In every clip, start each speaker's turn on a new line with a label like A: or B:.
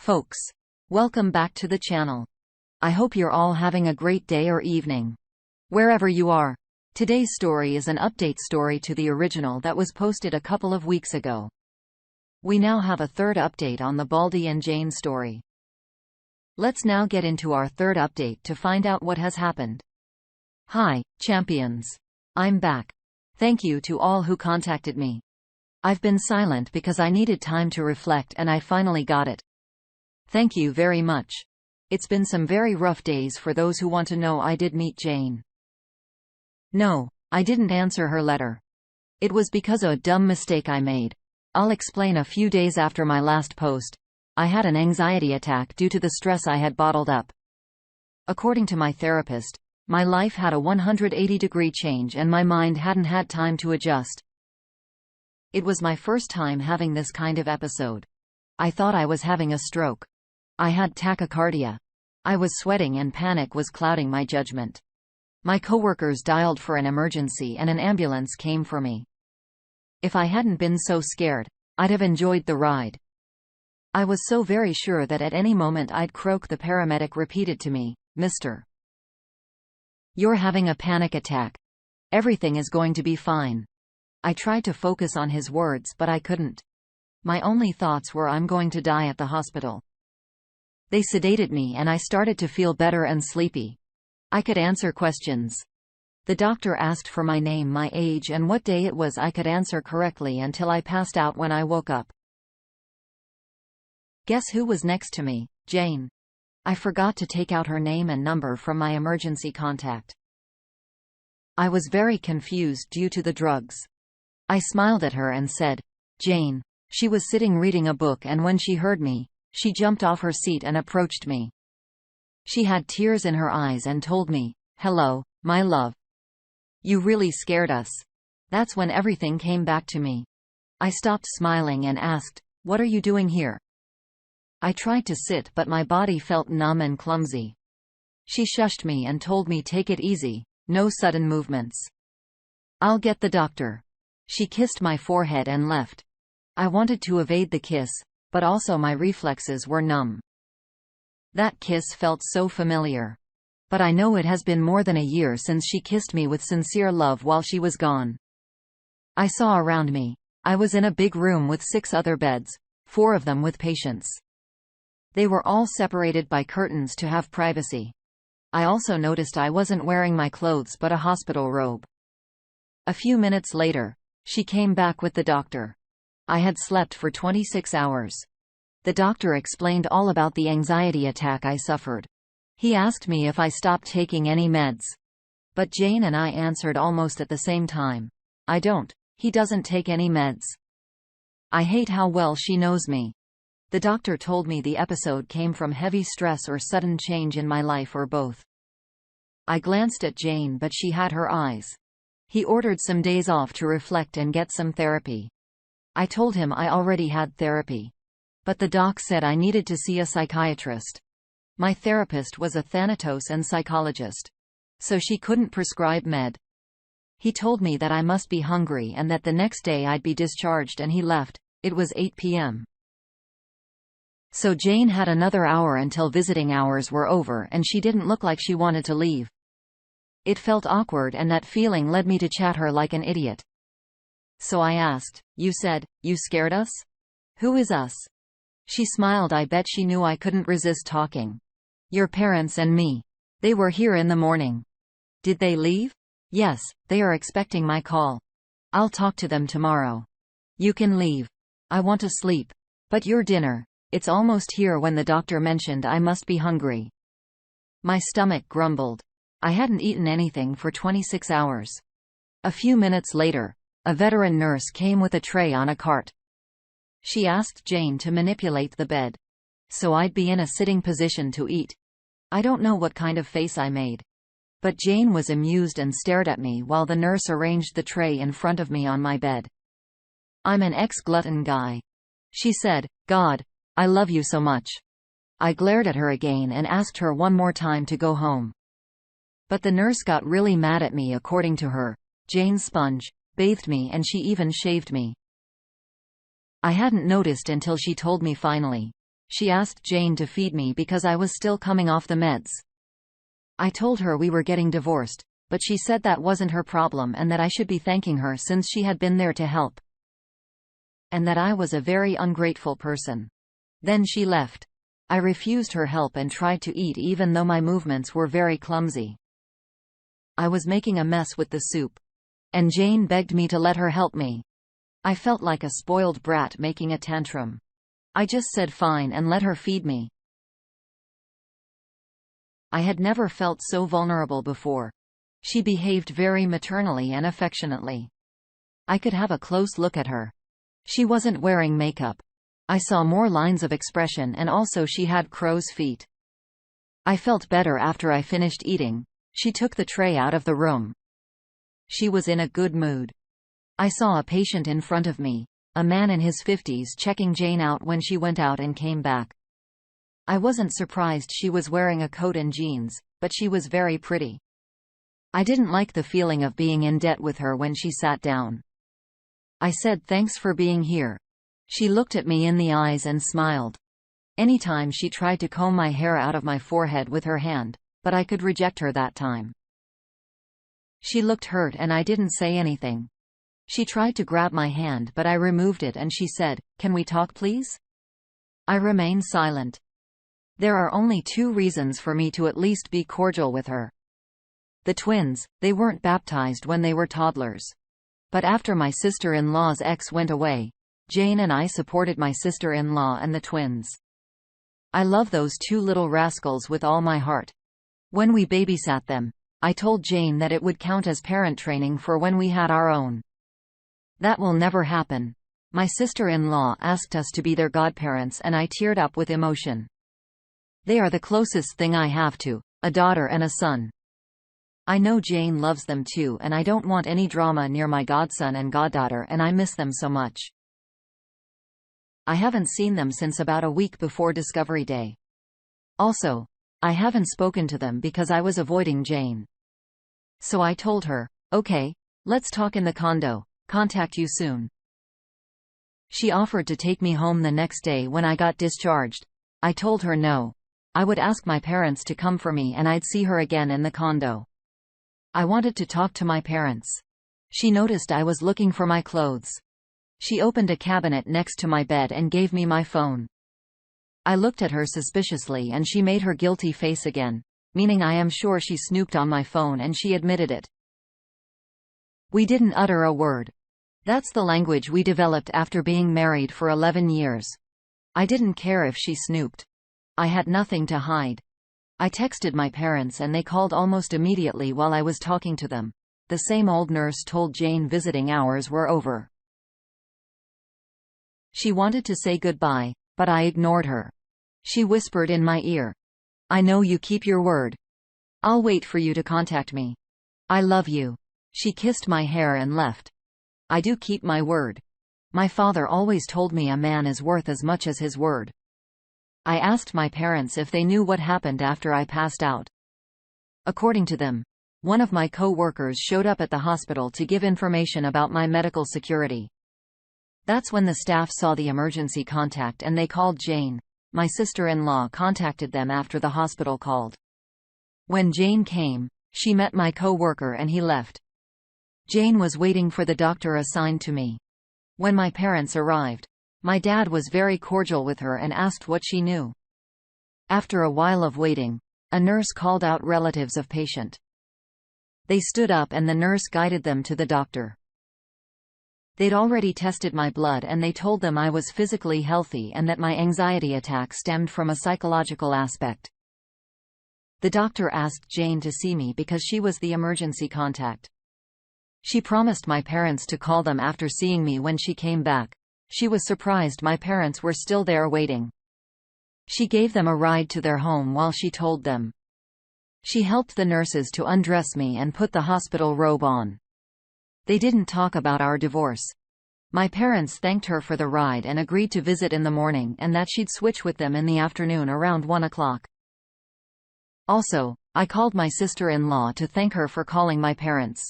A: folks. Welcome back to the channel. I hope you're all having a great day or evening, wherever you are. Today's story is an update story to the original that was posted a couple of weeks ago. We now have a third update on the Baldy and Jane story. Let's now get into our third update to find out what has happened. Hi, champions. I'm back. Thank you to all who contacted me. I've been silent because I needed time to reflect and I finally got it. Thank you very much. It's been some very rough days for those who want to know. I did meet Jane. No, I didn't answer her letter. It was because of a dumb mistake I made. I'll explain. A few days after my last post, I had an anxiety attack due to the stress I had bottled up. According to my therapist, my life had a 180-degree change and my mind hadn't had time to adjust. It was my first time having this kind of episode. I thought I was having a stroke. I had tachycardia. I was sweating and panic was clouding my judgment. My coworkers dialed for an emergency and an ambulance came for me. If I hadn't been so scared, I'd have enjoyed the ride. I was so very sure that at any moment I'd croak. The paramedic repeated to me, "Mr. You're having a panic attack. Everything is going to be fine." I tried to focus on his words, but I couldn't. My only thoughts were, I'm going to die at the hospital. They sedated me and I started to feel better and sleepy. I could answer questions. The doctor asked for my name, my age, and what day it was. I could answer correctly until I passed out when I woke up. Guess who was next to me? Jane. I forgot to take out her name and number from my emergency contact. I was very confused due to the drugs. I smiled at her and said, "Jane." She was sitting reading a book, and when she heard me, she jumped off her seat and approached me. She had tears in her eyes and told me, "Hello, my love. You really scared us." That's when everything came back to me. I stopped smiling and asked, "What are you doing here?" I tried to sit, but my body felt numb and clumsy. She shushed me and told me, "Take it easy, no sudden movements. I'll get the doctor." She kissed my forehead and left. I wanted to evade the kiss, but also my reflexes were numb. That kiss felt so familiar. But I know it has been more than a year since she kissed me with sincere love while she was gone. I saw around me. I was in a big room with 6 other beds, 4 of them with patients. They were all separated by curtains to have privacy. I also noticed I wasn't wearing my clothes but a hospital robe. A few minutes later, she came back with the doctor. I had slept for 26 hours. The doctor explained all about the anxiety attack I suffered. He asked me if I stopped taking any meds. But Jane and I answered almost at the same time, "I don't." "He doesn't take any meds." I hate how well she knows me. The doctor told me the episode came from heavy stress or sudden change in my life, or both. I glanced at Jane, but she had her eyes. He ordered some days off to reflect and get some therapy. I told him I already had therapy. But the doc said I needed to see a psychiatrist. My therapist was a thanatos and psychologist, so she couldn't prescribe med. He told me that I must be hungry and that the next day I'd be discharged, and he left. It was 8 p.m. So Jane had another hour until visiting hours were over, and she didn't look like she wanted to leave. It felt awkward, and that feeling led me to chat her like an idiot. So I asked, "You said, you scared us? Who is us?" She smiled. I bet she knew I couldn't resist talking. "Your parents and me. They were here in the morning." "Did they leave?" "Yes, they are expecting my call. I'll talk to them tomorrow." "You can leave. I want to sleep." "But your dinner, it's almost here." When the doctor mentioned I must be hungry, my stomach grumbled. I hadn't eaten anything for 26 hours. A few minutes later, a veteran nurse came with a tray on a cart. She asked Jane to manipulate the bed, so I'd be in a sitting position to eat. I don't know what kind of face I made, but Jane was amused and stared at me while the nurse arranged the tray in front of me on my bed. "I'm an ex-glutton guy," she said. "God, I love you so much." I glared at her again and asked her one more time to go home. But the nurse got really mad at me. According to her, Jane sponge bathed me and she even shaved me. I hadn't noticed until she told me finally. she asked Jane to feed me because I was still coming off the meds. I told her we were getting divorced, but she said that wasn't her problem and that I should be thanking her since she had been there to help. And that I was a very ungrateful person. Then she left. I refused her help and tried to eat even though my movements were very clumsy. I was making a mess with the soup, and Jane begged me to let her help me. I felt like a spoiled brat making a tantrum. I just said fine and let her feed me. I had never felt so vulnerable before. She behaved very maternally and affectionately. I could have a close look at her. She wasn't wearing makeup. I saw more lines of expression, and also she had crow's feet. I felt better after I finished eating. She took the tray out of the room. She was in a good mood. I saw a patient in front of me, a man in his 50s, checking Jane out when she went out and came back. I wasn't surprised she was wearing a coat and jeans, but she was very pretty. I didn't like the feeling of being in debt with her when she sat down. I said thanks for being here. She looked at me in the eyes and smiled. Anytime she tried to comb my hair out of my forehead with her hand, but I could reject her that time. She looked hurt and I didn't say anything. She tried to grab my hand but I removed it and she said, "Can we talk please?" I remained silent. There are only two reasons for me to at least be cordial with her. The twins, they weren't baptized when they were toddlers. But after my sister-in-law's ex went away, Jane and I supported my sister-in-law and the twins. I love those two little rascals with all my heart. When we babysat them, I told Jane that it would count as parent training for when we had our own. That will never happen. My sister-in-law asked us to be their godparents and I teared up with emotion. They are the closest thing I have to a daughter and a son. I know Jane loves them too and I don't want any drama near my godson and goddaughter and I miss them so much. I haven't seen them since about a week before Discovery Day. Also, I haven't spoken to them because I was avoiding Jane. So I told her, "Okay, let's talk in the condo, contact you soon." She offered to take me home the next day when I got discharged. I told her no. I would ask my parents to come for me and I'd see her again in the condo. I wanted to talk to my parents. She noticed I was looking for my clothes. She opened a cabinet next to my bed and gave me my phone. I looked at her suspiciously and she made her guilty face again, meaning I am sure she snooped on my phone and she admitted it. We didn't utter a word. That's the language we developed after being married for 11 years. I didn't care if she snooped. I had nothing to hide. I texted my parents and they called almost immediately while I was talking to them. The same old nurse told Jane visiting hours were over. She wanted to say goodbye, but I ignored her. She whispered in my ear, "I know you keep your word. I'll wait for you to contact me. I love you." She kissed my hair and left. I do keep my word. My father always told me a man is worth as much as his word. I asked my parents if they knew what happened after I passed out. According to them, one of my co-workers showed up at the hospital to give information about my medical security. That's when the staff saw the emergency contact and they called Jane. My sister-in-law contacted them after the hospital called. When Jane came, she met my co-worker and he left. Jane was waiting for the doctor assigned to me. When my parents arrived, my dad was very cordial with her and asked what she knew. After a while of waiting, a nurse called out relatives of patient. They stood up and the nurse guided them to the doctor. They'd already tested my blood and they told them I was physically healthy and that my anxiety attack stemmed from a psychological aspect. The doctor asked Jane to see me because she was the emergency contact. She promised my parents to call them after seeing me when she came back. She was surprised my parents were still there waiting. She gave them a ride to their home while she told them. She helped the nurses to undress me and put the hospital robe on. They didn't talk about our divorce. My parents thanked her for the ride and agreed to visit in the morning and that she'd switch with them in the afternoon around 1 o'clock. Also, I called my sister-in-law to thank her for calling my parents.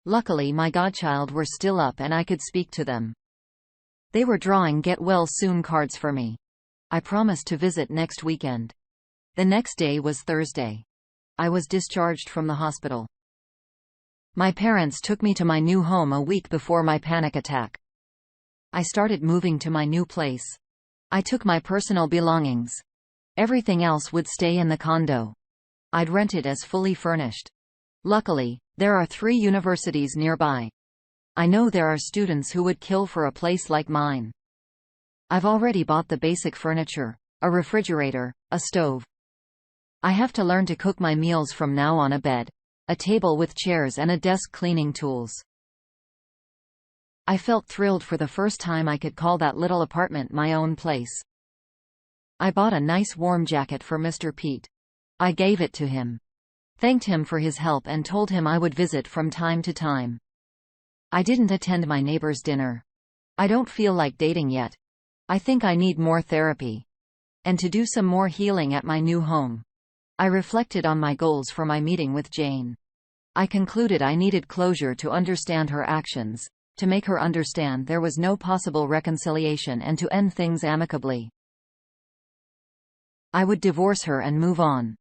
A: Luckily my godchild were still up and I could speak to them. They were drawing get well soon cards for me. I promised to visit next weekend. The next day was Thursday. I was discharged from the hospital. My parents took me to my new home a week before my panic attack. I started moving to my new place. I took my personal belongings. Everything else would stay in the condo. I'd rent it as fully furnished. Luckily, there are 3 universities nearby. I know there are students who would kill for a place like mine. I've already bought the basic furniture, a refrigerator, a stove. I have to learn to cook my meals from now on: a bed, a table with chairs and a desk, cleaning tools. I felt thrilled for the first time I could call that little apartment my own place. I bought a nice warm jacket for Mr. Pete. I gave it to him, thanked him for his help and told him I would visit from time to time. I didn't attend my neighbor's dinner. I don't feel like dating yet. I think I need more therapy. And to do some more healing at my new home. I reflected on my goals for my meeting with Jane. I concluded I needed closure to understand her actions, to make her understand there was no possible reconciliation, and to end things amicably. I would divorce her and move on.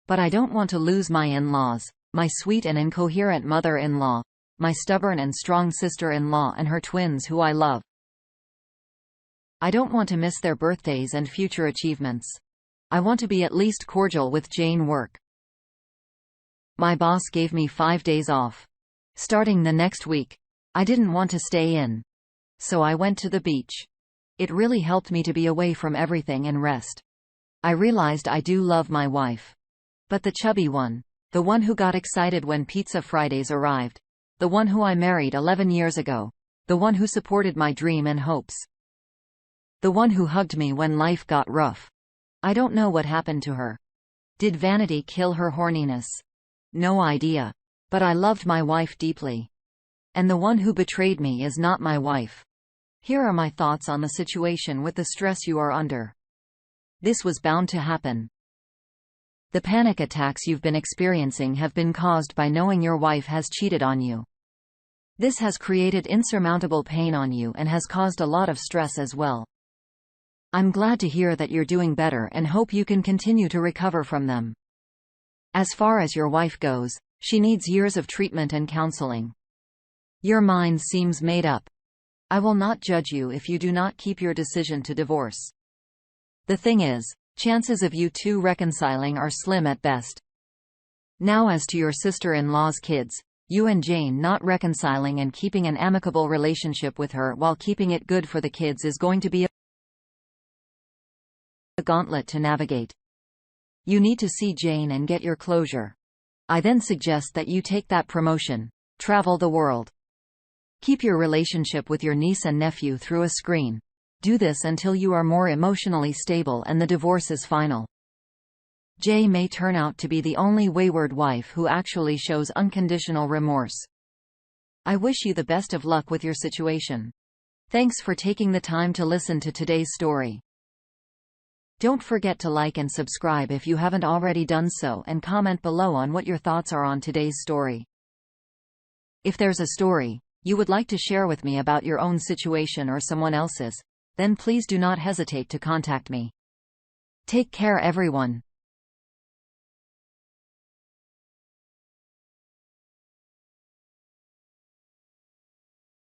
A: But I don't want to lose my in-laws, my sweet and incoherent mother-in-law, my stubborn and strong sister-in-law and her twins who I love. I don't want to miss their birthdays and future achievements. I want to be at least cordial with Jane. Work. My boss gave me 5 days off. Starting the next week. I didn't want to stay in. So I went to the beach. It really helped me to be away from everything and rest. I realized I do love my wife. But the chubby one. The one who got excited when Pizza Fridays arrived. The one who I married 11 years ago. The one who supported my dream and hopes. The one who hugged me when life got rough. I don't know what happened to her. Did vanity kill her horniness? No idea. But I loved my wife deeply. And the one who betrayed me is not my wife. Here are my thoughts on the situation with the stress you are under. This was bound to happen. The panic attacks you've been experiencing have been caused by knowing your wife has cheated on you. This has created insurmountable pain on you and has caused a lot of stress as well. I'm glad to hear that you're doing better and hope you can continue to recover from them. As far as your wife goes, she needs years of treatment and counseling. Your mind seems made up. I will not judge you if you do not keep your decision to divorce. The thing is, chances of you two reconciling are slim at best. Now, as to your sister-in-law's kids, you and Jane not reconciling and keeping an amicable relationship with her while keeping it good for the kids is going to be a gauntlet to navigate. You need to see Jane and get your closure. I then suggest that you take that promotion, travel the world. Keep your relationship with your niece and nephew through a screen. Do this until you are more emotionally stable and the divorce is final. Jay may turn out to be the only wayward wife who actually shows unconditional remorse. I wish you the best of luck with your situation. Thanks for taking the time to listen to today's story. Don't forget to like and subscribe if you haven't already done so, and comment below on what your thoughts are on today's story. If there's a story you would like to share with me about your own situation or someone else's, then please do not hesitate to contact me. Take care, everyone.